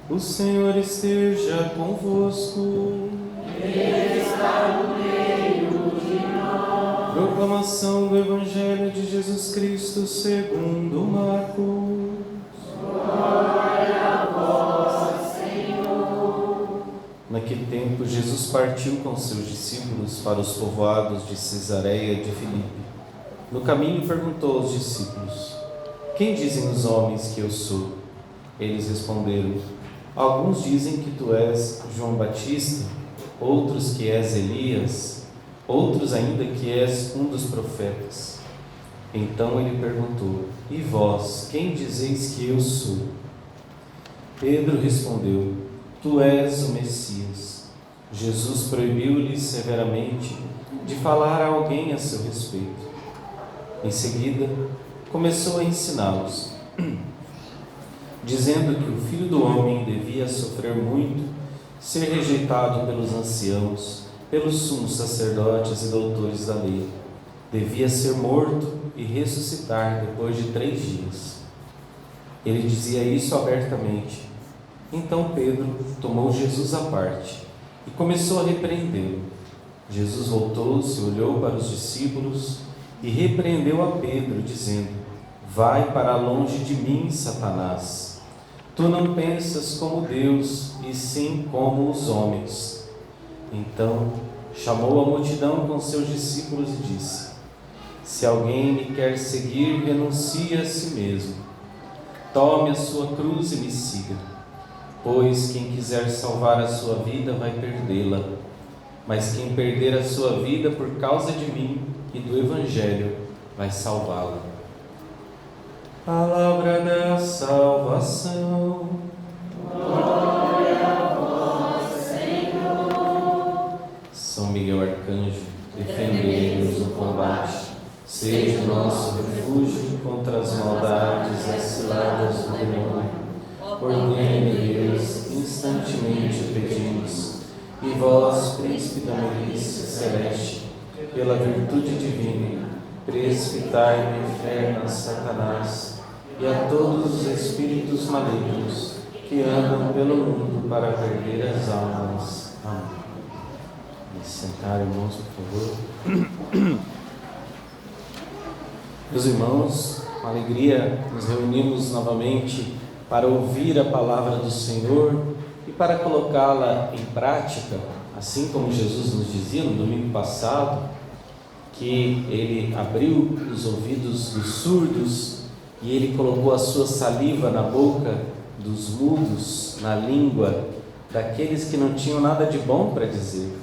O Senhor esteja convosco. Ele está no meio de nós. Proclamação do Evangelho de Jesus Cristo segundo Marcos. Glória a vós, Senhor. Naquele tempo, Jesus partiu com seus discípulos para os povoados de Cesareia de Filipe. No caminho perguntou aos discípulos: Quem dizem os homens que eu sou? Eles responderam: Alguns dizem que tu és João Batista, outros que és Elias, outros ainda que és um dos profetas. Então ele perguntou: E vós, quem dizeis que eu sou? Pedro respondeu: Tu és o Messias. Jesus proibiu-lhe severamente de falar a alguém a seu respeito. Em seguida, começou a ensiná-los, dizendo que o Filho do Homem devia sofrer muito, ser rejeitado pelos anciãos, pelos sumos sacerdotes e doutores da lei, devia ser morto e ressuscitar depois de 3 dias. Ele dizia isso abertamente. Então Pedro tomou Jesus à parte e começou a repreendê-lo. Jesus voltou-se, olhou para os discípulos e repreendeu a Pedro, dizendo: Vai para longe de mim, Satanás. Tu não pensas como Deus, e sim como os homens. Então chamou a multidão com seus discípulos e disse: Se alguém me quer seguir, renuncie a si mesmo. Tome a sua cruz e me siga. Pois quem quiser salvar a sua vida vai perdê-la. Mas quem perder a sua vida por causa de mim e do Evangelho vai salvá-la. Palavra da salvação. Glória a vós, Senhor. São Miguel Arcanjo, defendei-nos no combate. Seja o nosso refúgio contra as maldades e as ciladas do demônio. Ordene, Deus, instantemente o pedimos. E vós, príncipe da milícia celeste, pela virtude divina, precipitai no inferno a Satanás e a todos os espíritos malignos que andam pelo mundo para perder as almas. Amém. Vamos sentar, irmãos, por favor. Meus irmãos, com alegria nos reunimos novamente para ouvir a palavra do Senhor e para colocá-la em prática, assim como Jesus nos dizia no domingo passado, que Ele abriu os ouvidos dos surdos e Ele colocou a sua saliva na boca dos mudos, na língua daqueles que não tinham nada de bom para dizer.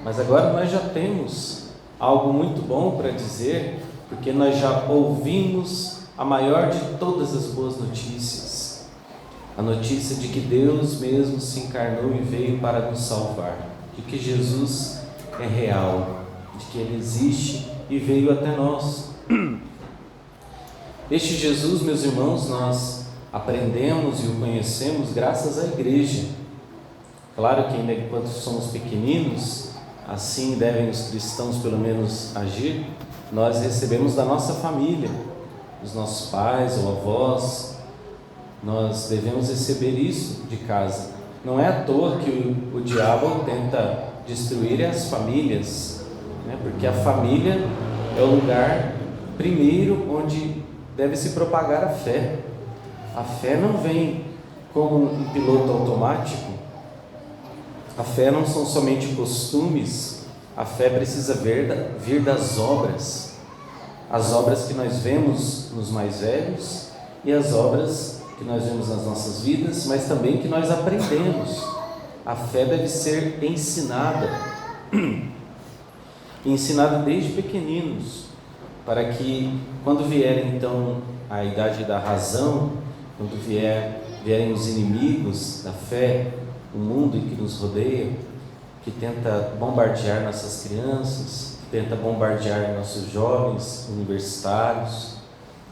Mas agora nós já temos algo muito bom para dizer, porque nós já ouvimos a maior de todas as boas notícias, a notícia de que Deus mesmo se encarnou e veio para nos salvar, de que Jesus é real, de que Ele existe e veio até nós. Este Jesus, meus irmãos, nós aprendemos e o conhecemos graças à igreja. Claro que ainda enquanto somos pequeninos, assim devem os cristãos pelo menos agir, nós recebemos da nossa família, dos nossos pais ou avós, nós devemos receber isso de casa. Não é à toa que o diabo tenta destruir as famílias, né? Porque a família é o lugar primeiro onde deve se propagar a fé. A fé não vem como um piloto automático, a fé não são somente costumes, a fé precisa vir das obras, as obras que nós vemos nos mais velhos e as obras que nós vemos nas nossas vidas, mas também que nós aprendemos. A fé deve ser ensinada, ensinada desde pequeninos, para que quando vier então a idade da razão, quando vierem os inimigos da fé, o mundo que nos rodeia, que tenta bombardear nossas crianças, que tenta bombardear nossos jovens universitários,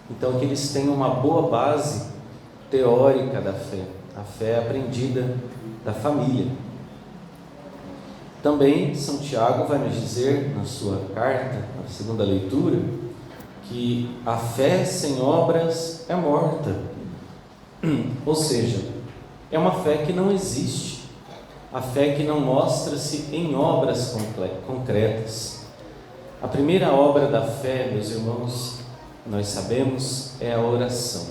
então que eles tenham uma boa base teórica da fé, a fé aprendida da família. Também São Tiago vai nos dizer na sua carta, na segunda leitura, que a fé sem obras é morta. Ou seja, é uma fé que não existe, a fé que não mostra-se em obras concretas. A primeira obra da fé, meus irmãos, nós sabemos, é a oração.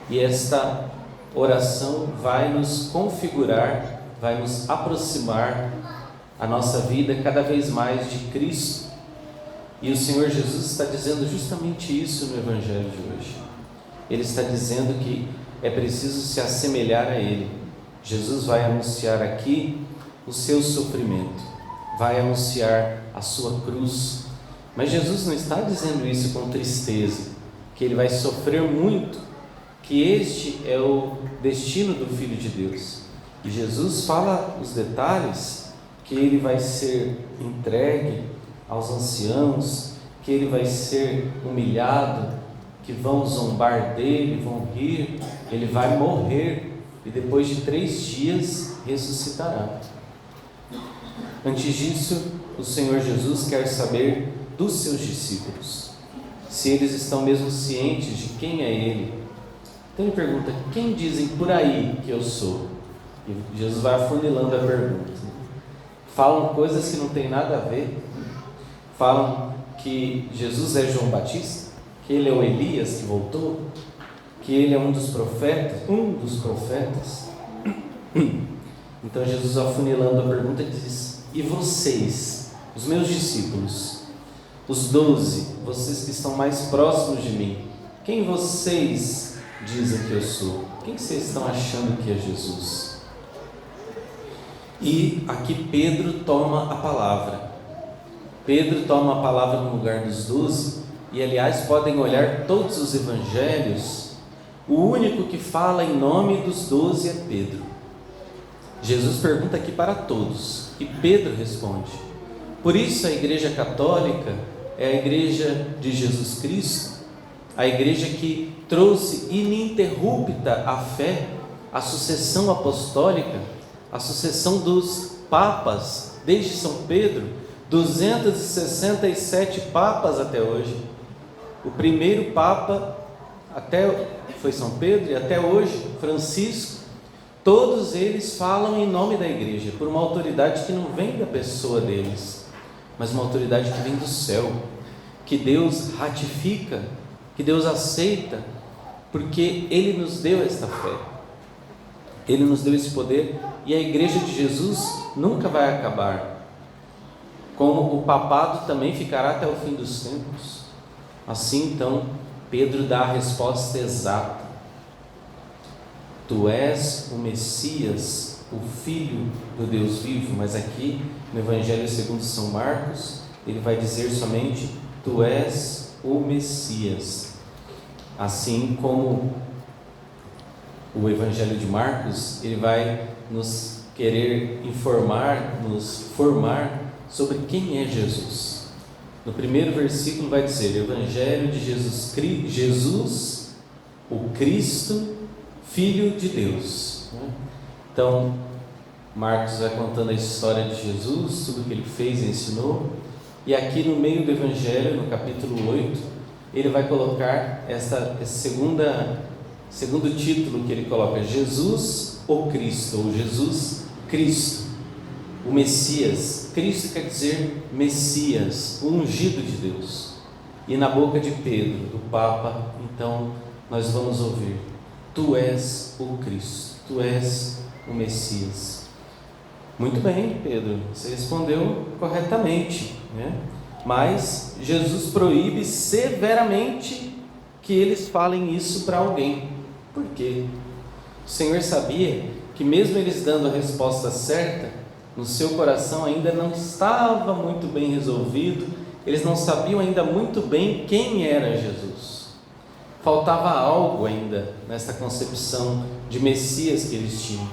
E esta oração vai nos configurar, vai nos aproximar a nossa vida cada vez mais de Cristo. E o Senhor Jesus está dizendo justamente isso no Evangelho de hoje. Ele está dizendo que é preciso se assemelhar a Ele. Jesus vai anunciar aqui o seu sofrimento, vai anunciar a sua cruz. Mas Jesus não está dizendo isso com tristeza, que Ele vai sofrer muito, que este é o destino do Filho de Deus. E Jesus fala os detalhes, que Ele vai ser entregue aos anciãos, que Ele vai ser humilhado, que vão zombar dele, vão rir, Ele vai morrer e depois de 3 dias ressuscitará. Antes disso, o Senhor Jesus quer saber dos seus discípulos, se eles estão mesmo cientes de quem é Ele. Então ele pergunta: quem dizem por aí que eu sou? E Jesus vai afunilando a pergunta. Falam coisas que não tem nada a ver, falam que Jesus é João Batista, que Ele é o Elias que voltou, que Ele é um dos profetas. Então Jesus, afunilando a pergunta, diz: e vocês, os meus discípulos, os 12, vocês que estão mais próximos de mim, quem vocês dizem que eu sou? Quem vocês estão achando que é Jesus? E aqui Pedro toma a palavra. Pedro toma a palavra no lugar dos 12, e aliás podem olhar todos os evangelhos, o único que fala em nome dos 12 é Pedro. Jesus pergunta aqui para todos, e Pedro responde. Por isso a Igreja Católica é a Igreja de Jesus Cristo, a Igreja que trouxe ininterrupta a fé, a sucessão apostólica, a sucessão dos papas, desde São Pedro, 267 papas até hoje. O primeiro papa foi São Pedro, e até hoje Francisco. Todos eles falam em nome da igreja, por uma autoridade que não vem da pessoa deles, mas uma autoridade que vem do céu, que Deus ratifica, que Deus aceita, porque Ele nos deu esta fé, Ele nos deu esse poder, e a igreja de Jesus nunca vai acabar, como o papado também ficará até o fim dos tempos. Assim então Pedro dá a resposta exata: Tu és o Messias, o Filho do Deus vivo. Mas aqui no Evangelho segundo São Marcos, ele vai dizer somente: Tu és o Messias. Assim como o Evangelho de Marcos, ele vai nos querer informar, nos formar sobre quem é Jesus. No primeiro versículo vai dizer: Evangelho de Jesus, o Cristo, Filho de Deus. Então, Marcos vai contando a história de Jesus, tudo o que ele fez e ensinou, e aqui no meio do Evangelho, no capítulo 8, ele vai colocar esse segundo título que ele coloca: Jesus, o Cristo, ou Jesus Cristo, o Messias. Cristo quer dizer Messias, o ungido de Deus. E na boca de Pedro, do Papa, então nós vamos ouvir: Tu és o Cristo, Tu és o Messias. Muito bem, Pedro, você respondeu corretamente, né? Mas Jesus proíbe severamente que eles falem isso para alguém. Por quê? O Senhor sabia que mesmo eles dando a resposta certa, no seu coração ainda não estava muito bem resolvido, eles não sabiam ainda muito bem quem era Jesus. Faltava algo ainda nessa concepção de Messias que eles tinham,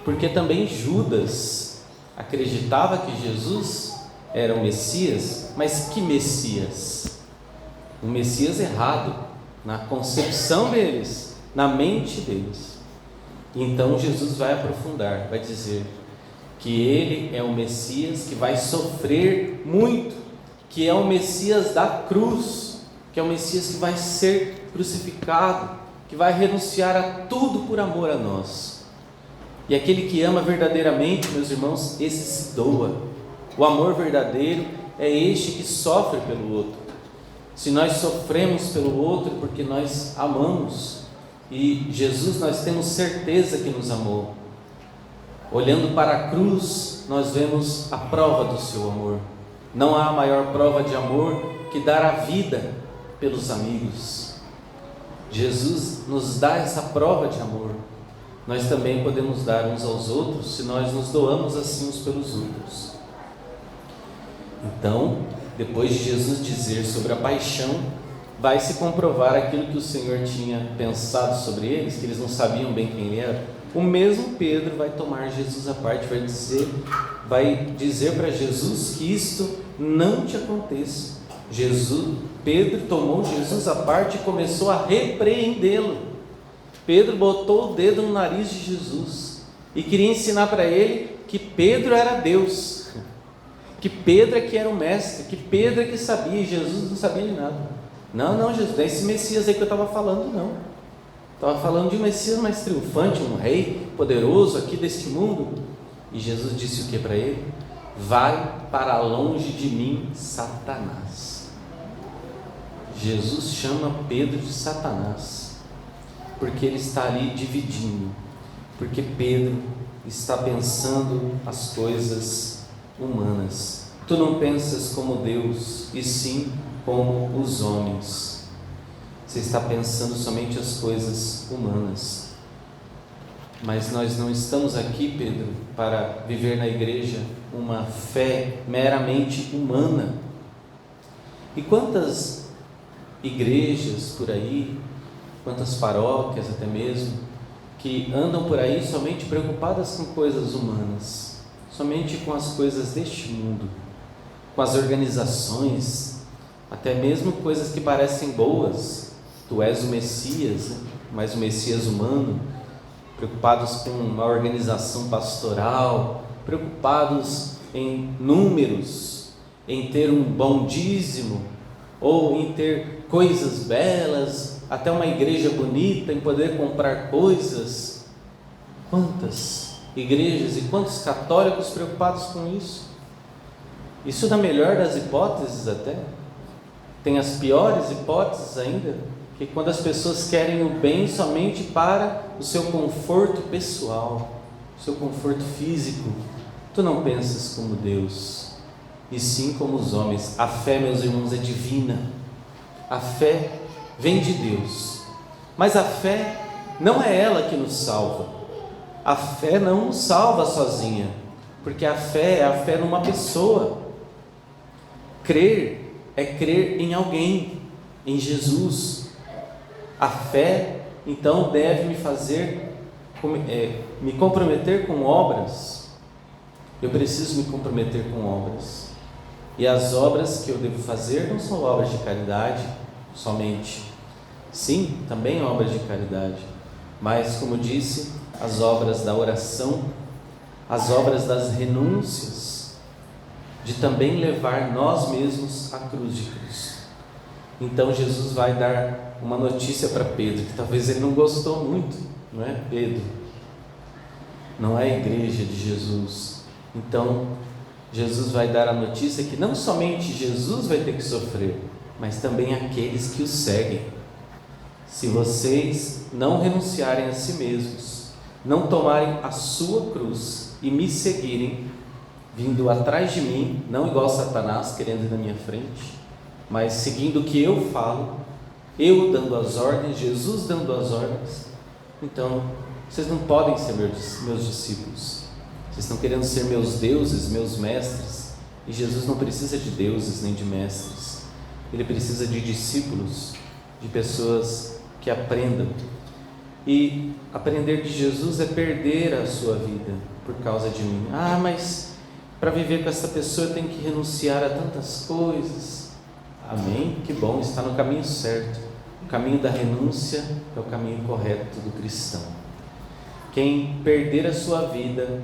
porque também Judas acreditava que Jesus era o Messias, mas que Messias? Um Messias errado, na concepção deles, na mente deles. Então Jesus vai aprofundar, vai dizer que Ele é o Messias que vai sofrer muito, que é o Messias da cruz, que é o Messias que vai ser crucificado, que vai renunciar a tudo por amor a nós. E aquele que ama verdadeiramente, meus irmãos, esse se doa. O amor verdadeiro é este que sofre pelo outro. Se nós sofremos pelo outro, porque nós amamos, e Jesus, nós temos certeza que nos amou. Olhando para a cruz, nós vemos a prova do seu amor. Não há maior prova de amor que dar a vida pelos amigos. Jesus nos dá essa prova de amor. Nós também podemos dar uns aos outros se nós nos doamos assim uns pelos outros. Então, depois de Jesus dizer sobre a paixão, vai se comprovar aquilo que o Senhor tinha pensado sobre eles, que eles não sabiam bem quem ele era. O mesmo Pedro vai tomar Jesus à parte, vai dizer para Jesus que isto não te aconteça. Pedro tomou Jesus à parte e começou a repreendê-lo. Pedro botou o dedo no nariz de Jesus e queria ensinar para ele que Pedro era Deus, que Pedro é que era o mestre, que Pedro é que sabia, e Jesus não sabia de nada. Não, Jesus, não é esse Messias aí que eu estava falando, não. Estava falando de um Messias mais triunfante, um rei poderoso aqui deste mundo. E Jesus disse o que para ele? Vai para longe de mim, Satanás. Jesus chama Pedro de Satanás, porque ele está ali dividindo, porque Pedro está pensando as coisas humanas. Tu não pensas como Deus, e sim como os homens. Você está pensando somente as coisas humanas. Mas nós não estamos aqui, Pedro, para viver na igreja uma fé meramente humana. E quantas igrejas por aí, quantas paróquias até mesmo, que andam por aí somente preocupadas com coisas humanas, somente com as coisas deste mundo, com as organizações, até mesmo coisas que parecem boas. Tu és o Messias, né? Mas o Messias humano, preocupados com uma organização pastoral, preocupados em números, em ter um bom dízimo, ou em ter coisas belas, até uma igreja bonita, em poder comprar coisas. Quantas igrejas e quantos católicos preocupados com isso? Isso na melhor das hipóteses até. Tem as piores hipóteses ainda, que quando as pessoas querem o bem somente para o seu conforto pessoal, o seu conforto físico. Tu não pensas como Deus, e sim como os homens. A fé, meus irmãos, é divina. A fé vem de Deus, mas a fé não é ela que nos salva. A fé não nos salva sozinha, porque a fé é a fé numa pessoa. Crer é crer em alguém, em Jesus. A fé, então, deve me fazer me comprometer com obras. Eu preciso me comprometer com obras. E as obras que eu devo fazer não são obras de caridade somente. Sim, também obras de caridade. Mas, como disse, as obras da oração, as obras das renúncias, de também levar nós mesmos à cruz de Cristo. Então Jesus vai dar uma notícia para Pedro, que talvez ele não gostou muito, não é? Pedro não é a igreja de Jesus. Então Jesus vai dar a notícia que não somente Jesus vai ter que sofrer, mas também aqueles que o seguem. Se vocês não renunciarem a si mesmos, não tomarem a sua cruz e me seguirem, vindo atrás de mim, não igual Satanás querendo ir na minha frente, mas seguindo o que eu falo, eu dando as ordens, Jesus dando as ordens, então vocês não podem ser meus discípulos. Vocês estão querendo ser meus deuses, meus mestres, e Jesus não precisa de deuses nem de mestres. Ele precisa de discípulos, de pessoas que aprendam. E aprender de Jesus é perder a sua vida por causa de mim. Mas para viver com essa pessoa eu tenho que renunciar a tantas coisas. Amém? Que bom, está no caminho certo. O caminho da renúncia é o caminho correto do cristão. Quem perder a sua vida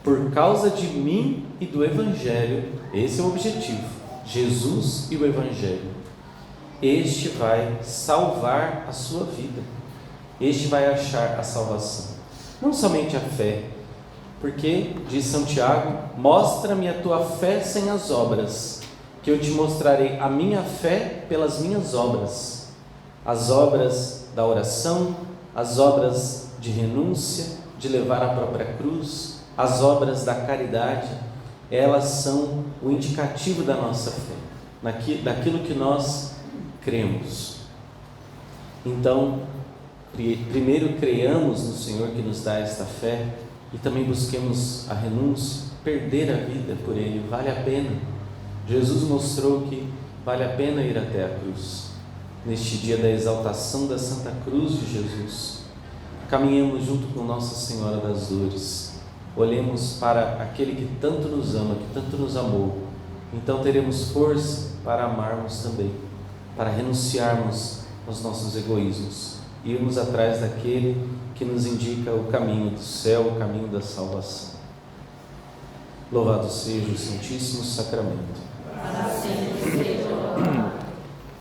por causa de mim e do Evangelho, esse é o objetivo, Jesus e o Evangelho, este vai salvar a sua vida, este vai achar a salvação. Não somente a fé, Porque, diz São Tiago, mostra-me a tua fé sem as obras, que eu te mostrarei a minha fé pelas minhas obras. As obras da oração, as obras de renúncia, de levar a própria cruz, as obras da caridade, elas são o indicativo da nossa fé, daquilo que nós cremos. Então, primeiro creiamos no Senhor que nos dá esta fé e também busquemos a renúncia, perder a vida por Ele, vale a pena. Jesus mostrou que vale a pena ir até a cruz. Neste dia da exaltação da Santa Cruz de Jesus, caminhemos junto com Nossa Senhora das Dores, olhemos para aquele que tanto nos ama, que tanto nos amou, então teremos força para amarmos também, para renunciarmos aos nossos egoísmos, irmos atrás daquele que nos indica o caminho do céu, o caminho da salvação. Louvado seja o Santíssimo Sacramento.